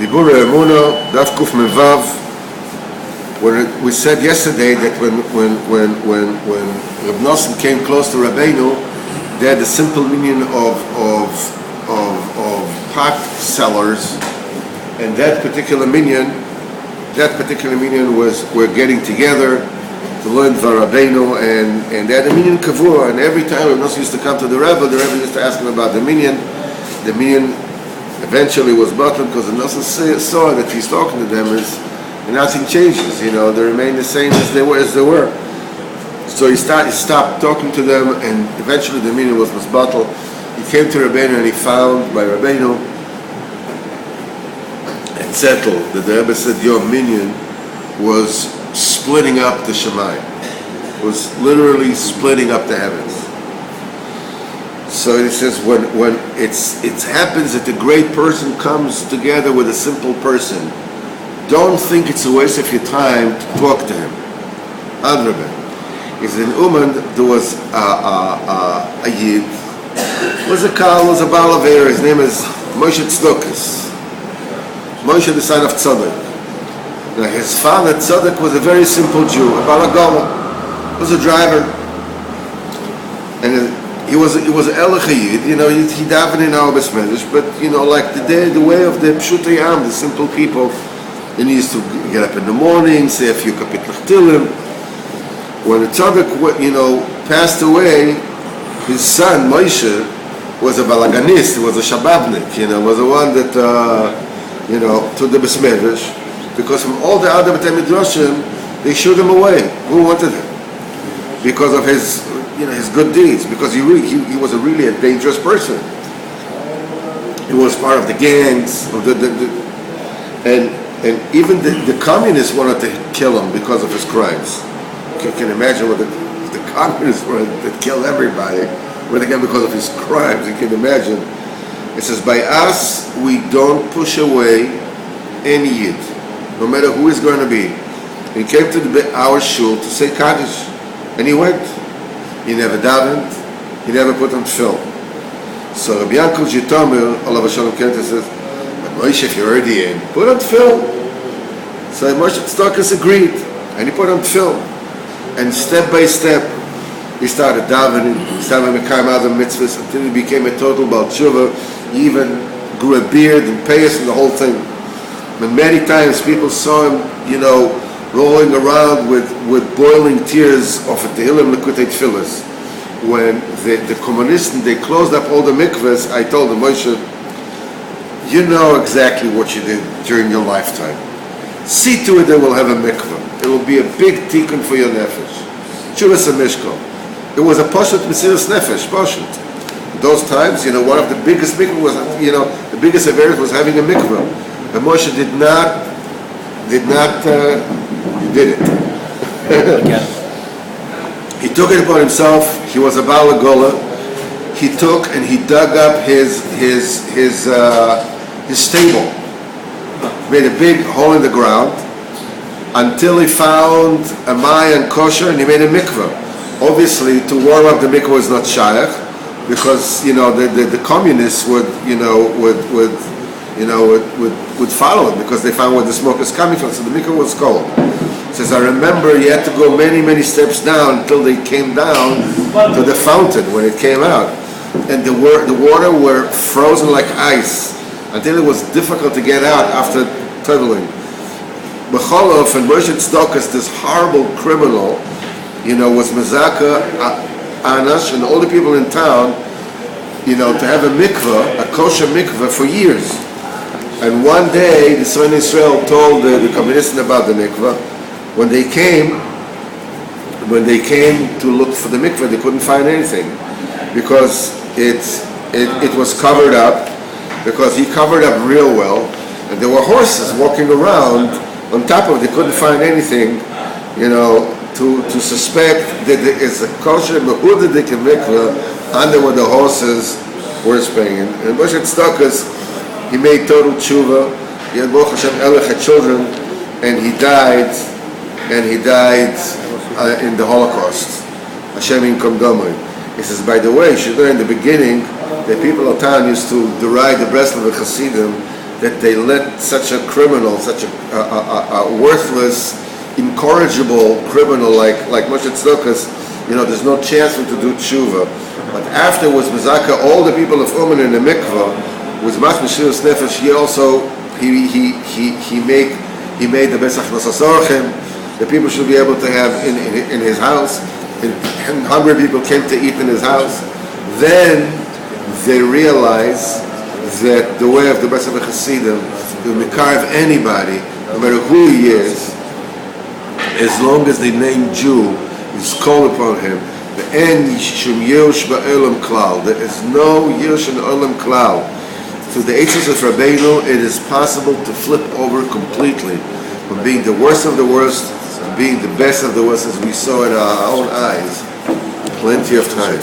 Diburei Emuna, Daf Kuf Mevav. We said yesterday that when Reb Nosson came close to Rabbeinu, they had a simple minion of pot sellers, and that particular minion were getting together to learn Rabbeinu, and they had a minion kavua, and every time Reb Nosson used to come to the Rebbe used to ask him about the minion. The minion eventually was bottled because the Nosson saw that he's talking to them and nothing changes, they remain the same as they were. So he stopped talking to them, and eventually the minion was bottled. He came to Rabbeinu and he found by Rabbeinu and settled that the Rebbe said your minion was splitting up the Shemayim, was literally splitting up the heavens. So he says when it happens that a great person comes together with a simple person, don't think it's a waste of your time to talk to him. Adrabah. Is in Uman there was a Yid, was a Kal, was a Baal Aveira. His name is Moshe Tzedakis. Moshe, the son of Tzedek. Now his father Tzedek was a very simple Jew, a Balagala, was a driver, and he was an Elech Yid. He davened in our Besmedish, but like the way of the Pshutei Am, the simple people. Then he used to get up in the morning, say a few kapitlach tilim. When the tzaddik, passed away, his son Moshe was a balaganist. He was a shababnik. Was the one that to the besmedish, because from all the other B'tei Midrashim, they shooed him away. Who wanted him? Because of his his good deeds. Because he was really a dangerous person. He was part of the gangs of and even the communists wanted to kill him because of his crimes. You can imagine what the communists were that killed everybody, but again because of his crimes. You can imagine. It says, by us, we don't push away any Yid, no matter who he's going to be. He came to our shul to say Kaddish, and he went. He never davened, he never put on tefillin. So Rabbi Yankov Jitomer, Allah V'Shalom Kenta says, Moshe, if you're already in, put on tefillin. So Moshe Tzedakis agreed, and he put on tefillin. And step by step, he started davening, he started Mekayim other mitzvahs until he became a total Baal Tshuva. He even grew a beard and payas and the whole thing. And many times people saw him, rolling around with boiling tears off at the Tehillim Likutei Tfilas. When the communists, they closed up all the mikvahs, I told them, Moshe, you know exactly what you did during your lifetime. See to it that we'll have a mikvah. It will be a big tikkun for your nefesh. Chuvas HaMishkal. It was a Poshet Mesiras Nefesh, Poshet. Those times, one of the biggest mikvah was, the biggest averus was having a mikvah. And Moshe did it. He took it upon himself. He was a Baal Gola. He took and he dug up his stable, made a big hole in the ground until he found a Mayan kosher, and he made a mikveh. Obviously, to warm up the mikveh was not shayach, because the communists would follow it because they found where the smoke is coming from. So the mikveh was cold. It says, I remember you had to go many, many steps down until they came down to the fountain when it came out, and the water were frozen like ice until it was difficult to get out after traveling. B'cholof and Moshe Tzedakis, this horrible criminal, was Mezaka Anash and all the people in town, to have a mikveh, a kosher mikveh for years. And one day the Son Israel told the communists about the mikveh. When they came to look for the mikveh, they couldn't find anything because it was covered up, because he covered up real well, and there were horses walking around on top of it. They couldn't find anything, to suspect that there is a kosher mehudadik mikveh under where the horses were springing. And Moshe Tzedakis, he made total tshuva. He had Baruch Hashem Elech children, and he died in the Holocaust. Hashem Yinkom Damoi. He says, by the way, you should know in the beginning, the people of town used to deride the Breslov Hasidim that they let such a criminal, such a worthless, incorrigible criminal like Moshe Tzedakah, there's no chance for him to do tshuva. But afterwards, Mezaka, all the people of Uman in the mikvah, with Mas Meshirus Nefesh, he made the Besach Nasasarchem. The people should be able to have in his house. And hungry people came to eat in his house. Then they realized that the way of the Besach Chasidim, will mekarv anybody, no matter who he is, as long as the name Jew is called upon him. There is no Yirush in Olam Klal. Through the Eitzos of Rabbeinu, it is possible to flip over completely from being the worst of the worst to being the best of the worst, as we saw in our own eyes. Plenty of time.